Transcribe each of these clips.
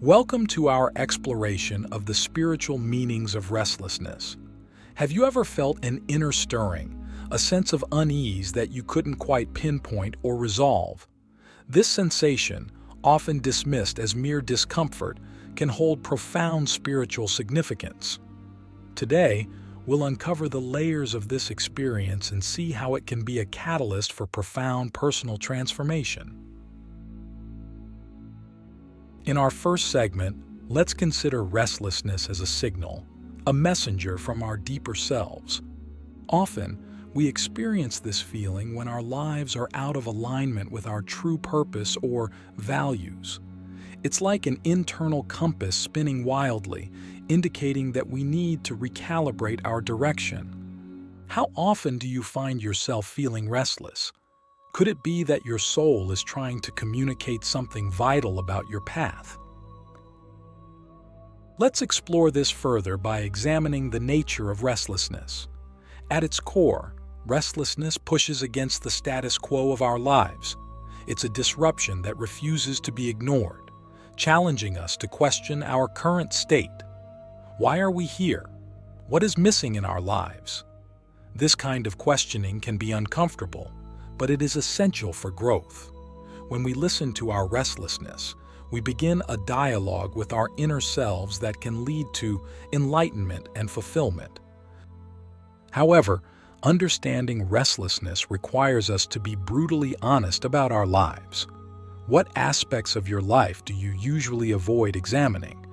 Welcome to our exploration of the spiritual meanings of restlessness. Have you ever felt an inner stirring, a sense of unease that you couldn't quite pinpoint or resolve? This sensation, often dismissed as mere discomfort, can hold profound spiritual significance. Today, we'll uncover the layers of this experience and see how it can be a catalyst for profound personal transformation. In our first segment, let's consider restlessness as a signal, a messenger from our deeper selves. Often, we experience this feeling when our lives are out of alignment with our true purpose or values. It's like an internal compass spinning wildly, indicating that we need to recalibrate our direction. How often do you find yourself feeling restless? Could it be that your soul is trying to communicate something vital about your path? Let's explore this further by examining the nature of restlessness. At its core, restlessness pushes against the status quo of our lives. It's a disruption that refuses to be ignored, challenging us to question our current state. Why are we here? What is missing in our lives? This kind of questioning can be uncomfortable, but it is essential for growth. When we listen to our restlessness, we begin a dialogue with our inner selves that can lead to enlightenment and fulfillment. However, understanding restlessness requires us to be brutally honest about our lives. What aspects of your life do you usually avoid examining?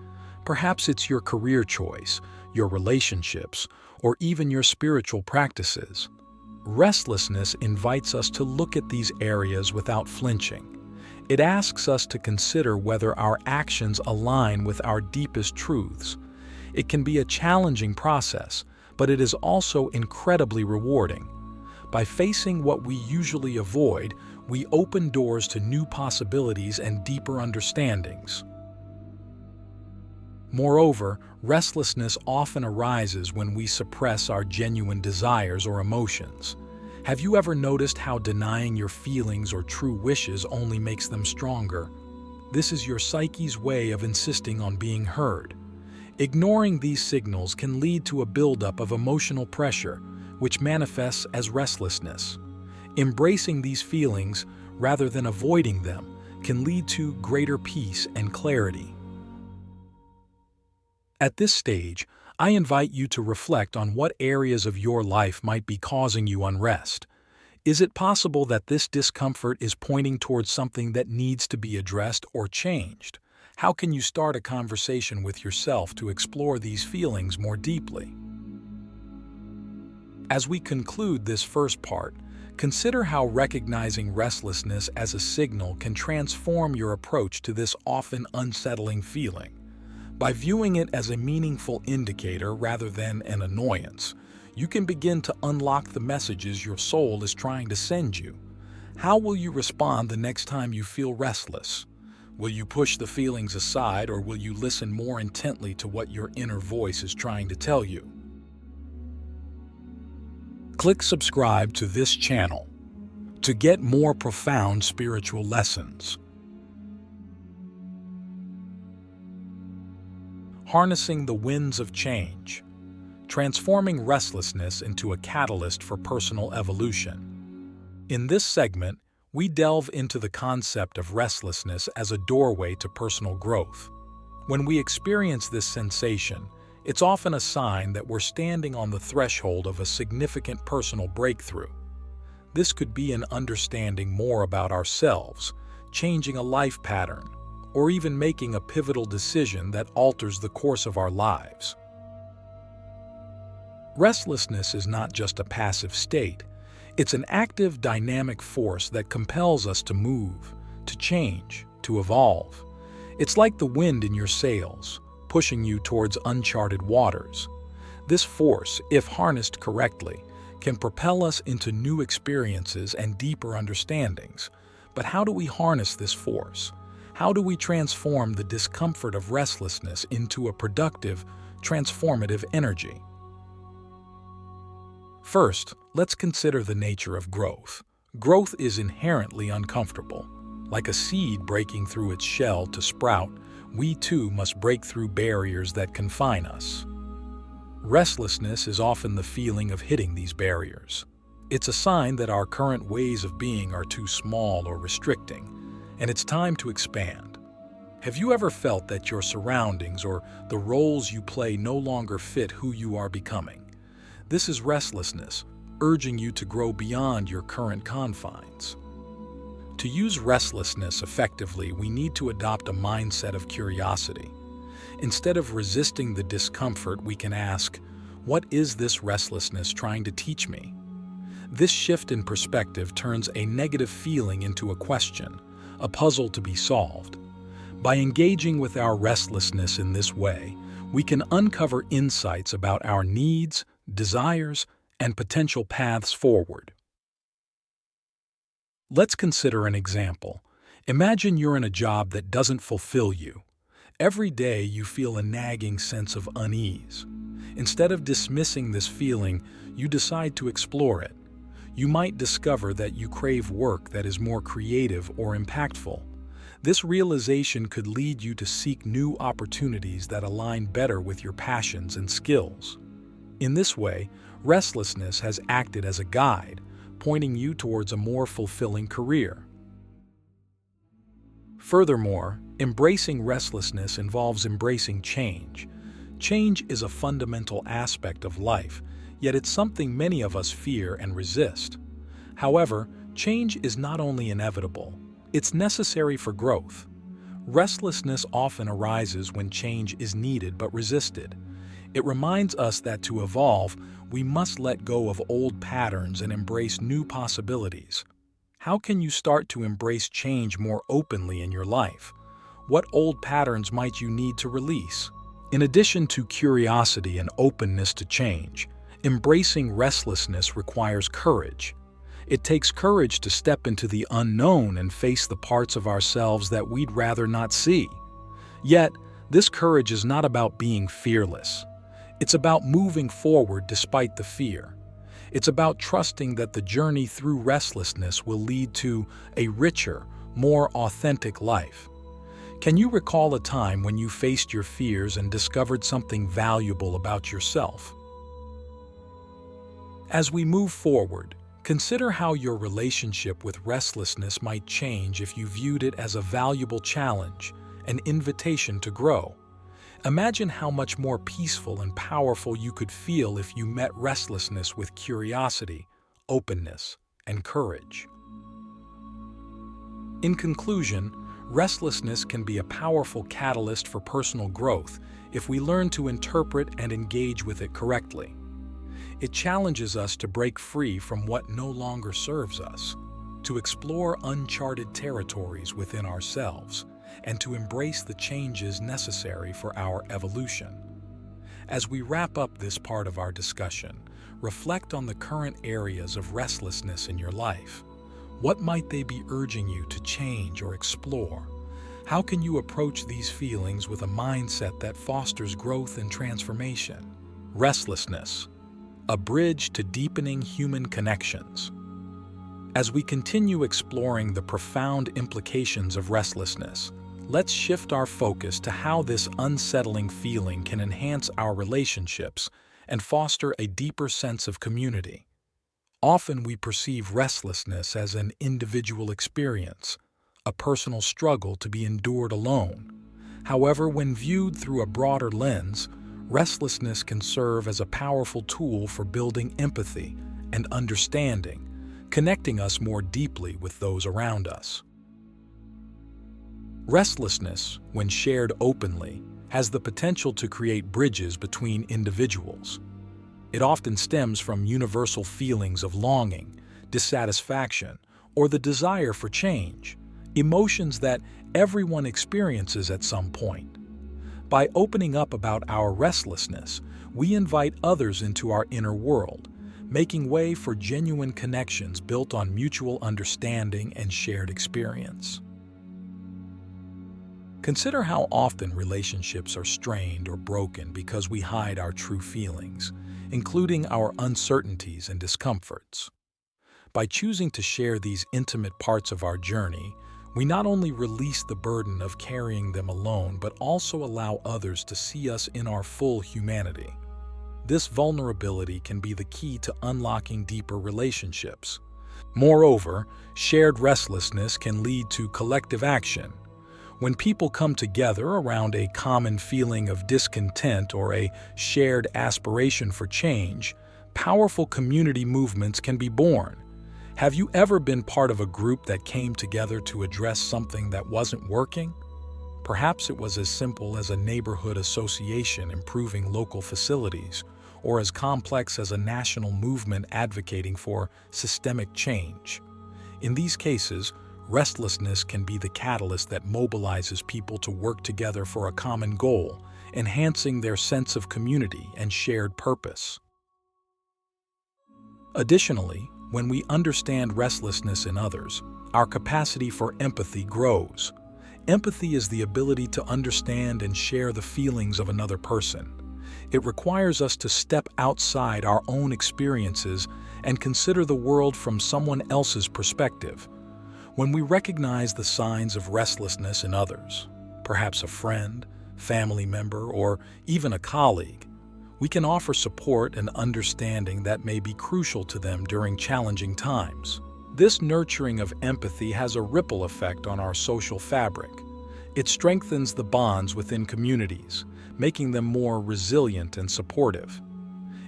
Perhaps it's your career choice, your relationships, or even your spiritual practices. Restlessness invites us to look at these areas without flinching. It asks us to consider whether our actions align with our deepest truths. It can be a challenging process, but it is also incredibly rewarding. By facing what we usually avoid, we open doors to new possibilities and deeper understandings. Moreover, restlessness often arises when we suppress our genuine desires or emotions. Have you ever noticed how denying your feelings or true wishes only makes them stronger? This is your psyche's way of insisting on being heard. Ignoring these signals can lead to a buildup of emotional pressure, which manifests as restlessness. Embracing these feelings, rather than avoiding them, can lead to greater peace and clarity. At this stage, I invite you to reflect on what areas of your life might be causing you unrest. Is it possible that this discomfort is pointing towards something that needs to be addressed or changed? How can you start a conversation with yourself to explore these feelings more deeply? As we conclude this first part, consider how recognizing restlessness as a signal can transform your approach to this often unsettling feeling. By viewing it as a meaningful indicator rather than an annoyance, you can begin to unlock the messages your soul is trying to send you. How will you respond the next time you feel restless? Will you push the feelings aside, or will you listen more intently to what your inner voice is trying to tell you? Click subscribe to this channel to get more profound spiritual lessons. Harnessing the winds of change, transforming restlessness into a catalyst for personal evolution. In this segment, we delve into the concept of restlessness as a doorway to personal growth. When we experience this sensation, it's often a sign that we're standing on the threshold of a significant personal breakthrough. This could be an understanding more about ourselves, changing a life pattern, or even making a pivotal decision that alters the course of our lives. Restlessness is not just a passive state. It's an active, dynamic force that compels us to move, to change, to evolve. It's like the wind in your sails, pushing you towards uncharted waters. This force, if harnessed correctly, can propel us into new experiences and deeper understandings. But how do we harness this force? How do we transform the discomfort of restlessness into a productive, transformative energy? First, let's consider the nature of growth. Growth is inherently uncomfortable. Like a seed breaking through its shell to sprout, we too must break through barriers that confine us. Restlessness is often the feeling of hitting these barriers. It's a sign that our current ways of being are too small or restricting, and it's time to expand. Have you ever felt that your surroundings or the roles you play no longer fit who you are becoming? This is restlessness, urging you to grow beyond your current confines. To use restlessness effectively, we need to adopt a mindset of curiosity. Instead of resisting the discomfort, we can ask, what is this restlessness trying to teach me? This shift in perspective turns a negative feeling into a question, a puzzle to be solved. By engaging with our restlessness in this way, we can uncover insights about our needs, desires, and potential paths forward. Let's consider an example. Imagine you're in a job that doesn't fulfill you. Every day you feel a nagging sense of unease. Instead of dismissing this feeling, you decide to explore it. You might discover that you crave work that is more creative or impactful. This realization could lead you to seek new opportunities that align better with your passions and skills. In this way, restlessness has acted as a guide, pointing you towards a more fulfilling career. Furthermore, embracing restlessness involves embracing change. Change is a fundamental aspect of life, yet it's something many of us fear and resist. However, change is not only inevitable, it's necessary for growth. Restlessness often arises when change is needed but resisted. It reminds us that to evolve, we must let go of old patterns and embrace new possibilities. How can you start to embrace change more openly in your life? What old patterns might you need to release? In addition to curiosity and openness to change, embracing restlessness requires courage. It takes courage to step into the unknown and face the parts of ourselves that we'd rather not see. Yet, this courage is not about being fearless. It's about moving forward despite the fear. It's about trusting that the journey through restlessness will lead to a richer, more authentic life. Can you recall a time when you faced your fears and discovered something valuable about yourself? As we move forward, consider how your relationship with restlessness might change if you viewed it as a valuable challenge, an invitation to grow. Imagine how much more peaceful and powerful you could feel if you met restlessness with curiosity, openness, and courage. In conclusion, restlessness can be a powerful catalyst for personal growth if we learn to interpret and engage with it correctly. It challenges us to break free from what no longer serves us, to explore uncharted territories within ourselves, and to embrace the changes necessary for our evolution. As we wrap up this part of our discussion, reflect on the current areas of restlessness in your life. What might they be urging you to change or explore? How can you approach these feelings with a mindset that fosters growth and transformation? Restlessness, a bridge to deepening human connections. As we continue exploring the profound implications of restlessness, let's shift our focus to how this unsettling feeling can enhance our relationships and foster a deeper sense of community. Often we perceive restlessness as an individual experience, a personal struggle to be endured alone. However, when viewed through a broader lens, restlessness can serve as a powerful tool for building empathy and understanding, connecting us more deeply with those around us. Restlessness, when shared openly, has the potential to create bridges between individuals. It often stems from universal feelings of longing, dissatisfaction, or the desire for change, emotions that everyone experiences at some point. By opening up about our restlessness, we invite others into our inner world, making way for genuine connections built on mutual understanding and shared experience. Consider how often relationships are strained or broken because we hide our true feelings, including our uncertainties and discomforts. By choosing to share these intimate parts of our journey, We not only release the burden of carrying them alone, but also allow others to see us in our full humanity. This vulnerability can be the key to unlocking deeper relationships. Moreover, shared restlessness can lead to collective action. When people come together around a common feeling of discontent or a shared aspiration for change, powerful community movements can be born. Have you ever been part of a group that came together to address something that wasn't working? Perhaps it was as simple as a neighborhood association improving local facilities, or as complex as a national movement advocating for systemic change. In these cases, restlessness can be the catalyst that mobilizes people to work together for a common goal, enhancing their sense of community and shared purpose. Additionally, when we understand restlessness in others, our capacity for empathy grows. Empathy is the ability to understand and share the feelings of another person. It requires us to step outside our own experiences and consider the world from someone else's perspective. When we recognize the signs of restlessness in others, perhaps a friend, family member, or even a colleague, we can offer support and understanding that may be crucial to them during challenging times. This nurturing of empathy has a ripple effect on our social fabric. It strengthens the bonds within communities, making them more resilient and supportive.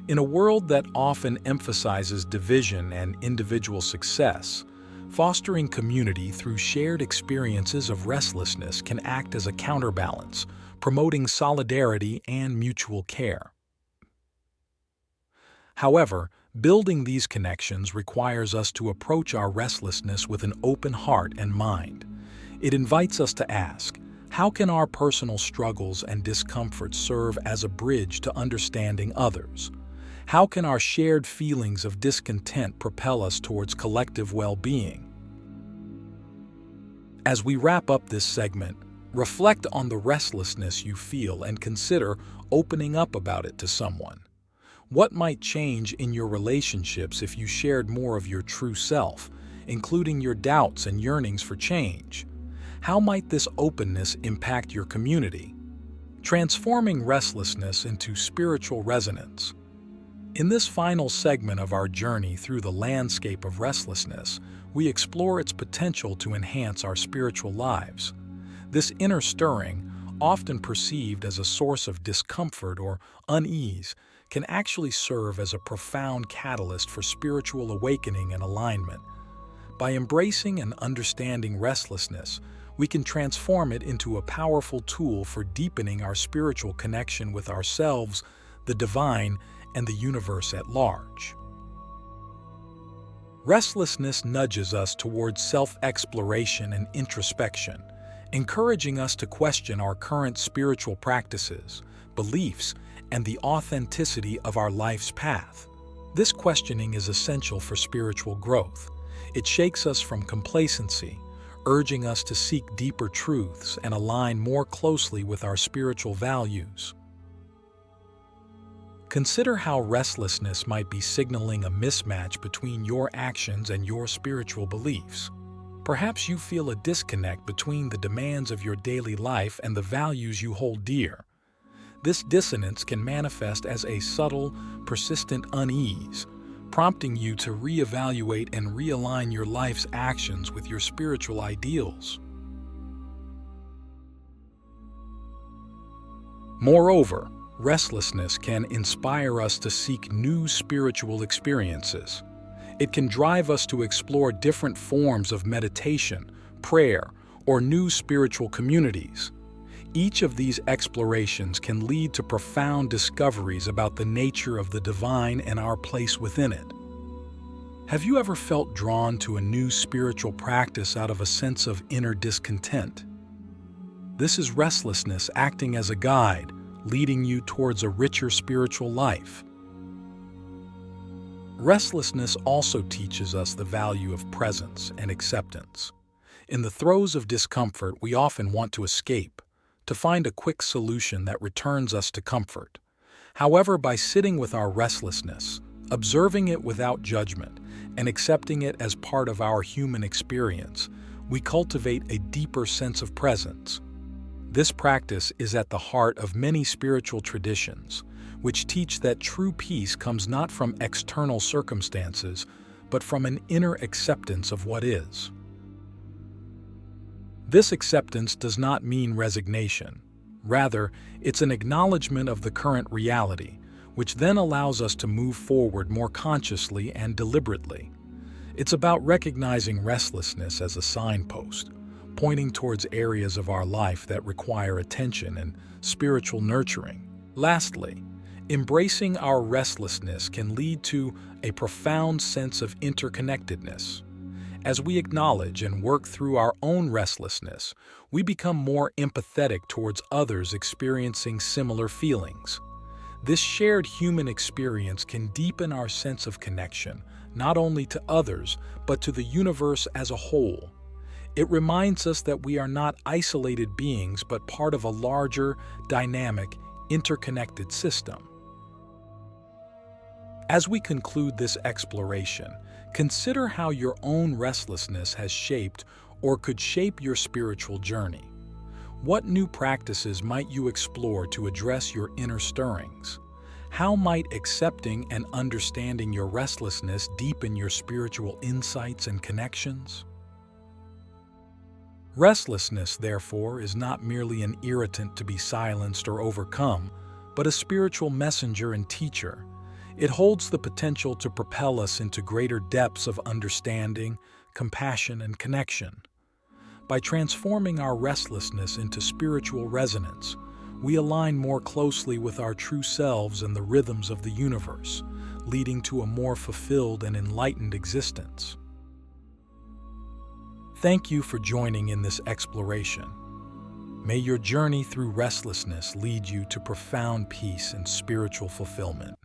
In a world that often emphasizes division and individual success, fostering community through shared experiences of restlessness can act as a counterbalance, promoting solidarity and mutual care. However, building these connections requires us to approach our restlessness with an open heart and mind. It invites us to ask, how can our personal struggles and discomforts serve as a bridge to understanding others? How can our shared feelings of discontent propel us towards collective well-being? As we wrap up this segment, reflect on the restlessness you feel and consider opening up about it to someone. What might change in your relationships if you shared more of your true self, including your doubts and yearnings for change? How might this openness impact your community, transforming restlessness into spiritual resonance? In this final segment of our journey through the landscape of restlessness, we explore its potential to enhance our spiritual lives. This inner stirring, often perceived as a source of discomfort or unease, can actually serve as a profound catalyst for spiritual awakening and alignment. By embracing and understanding restlessness, we can transform it into a powerful tool for deepening our spiritual connection with ourselves, the divine, and the universe at large. Restlessness nudges us towards self-exploration and introspection, encouraging us to question our current spiritual practices, beliefs, and the authenticity of our life's path. This questioning is essential for spiritual growth. It shakes us from complacency, urging us to seek deeper truths and align more closely with our spiritual values. Consider how restlessness might be signaling a mismatch between your actions and your spiritual beliefs. Perhaps you feel a disconnect between the demands of your daily life and the values you hold dear. This dissonance can manifest as a subtle, persistent unease, prompting you to reevaluate and realign your life's actions with your spiritual ideals. Moreover, restlessness can inspire us to seek new spiritual experiences. It can drive us to explore different forms of meditation, prayer, or new spiritual communities. Each of these explorations can lead to profound discoveries about the nature of the divine and our place within it. Have you ever felt drawn to a new spiritual practice out of a sense of inner discontent? This is restlessness acting as a guide, leading you towards a richer spiritual life. Restlessness also teaches us the value of presence and acceptance. In the throes of discomfort, we often want to escape, to find a quick solution that returns us to comfort. However, by sitting with our restlessness, observing it without judgment, and accepting it as part of our human experience, we cultivate a deeper sense of presence. This practice is at the heart of many spiritual traditions, which teach that true peace comes not from external circumstances, but from an inner acceptance of what is. This acceptance does not mean resignation. Rather, it's an acknowledgement of the current reality, which then allows us to move forward more consciously and deliberately. It's about recognizing restlessness as a signpost, pointing towards areas of our life that require attention and spiritual nurturing. Lastly, embracing our restlessness can lead to a profound sense of interconnectedness. As we acknowledge and work through our own restlessness, we become more empathetic towards others experiencing similar feelings. This shared human experience can deepen our sense of connection, not only to others, but to the universe as a whole. It reminds us that we are not isolated beings, but part of a larger, dynamic, interconnected system. As we conclude this exploration, consider how your own restlessness has shaped or could shape your spiritual journey. What new practices might you explore to address your inner stirrings? How might accepting and understanding your restlessness deepen your spiritual insights and connections? Restlessness, therefore, is not merely an irritant to be silenced or overcome, but a spiritual messenger and teacher. It holds the potential to propel us into greater depths of understanding, compassion, and connection. By transforming our restlessness into spiritual resonance, we align more closely with our true selves and the rhythms of the universe, leading to a more fulfilled and enlightened existence. Thank you for joining in this exploration. May your journey through restlessness lead you to profound peace and spiritual fulfillment.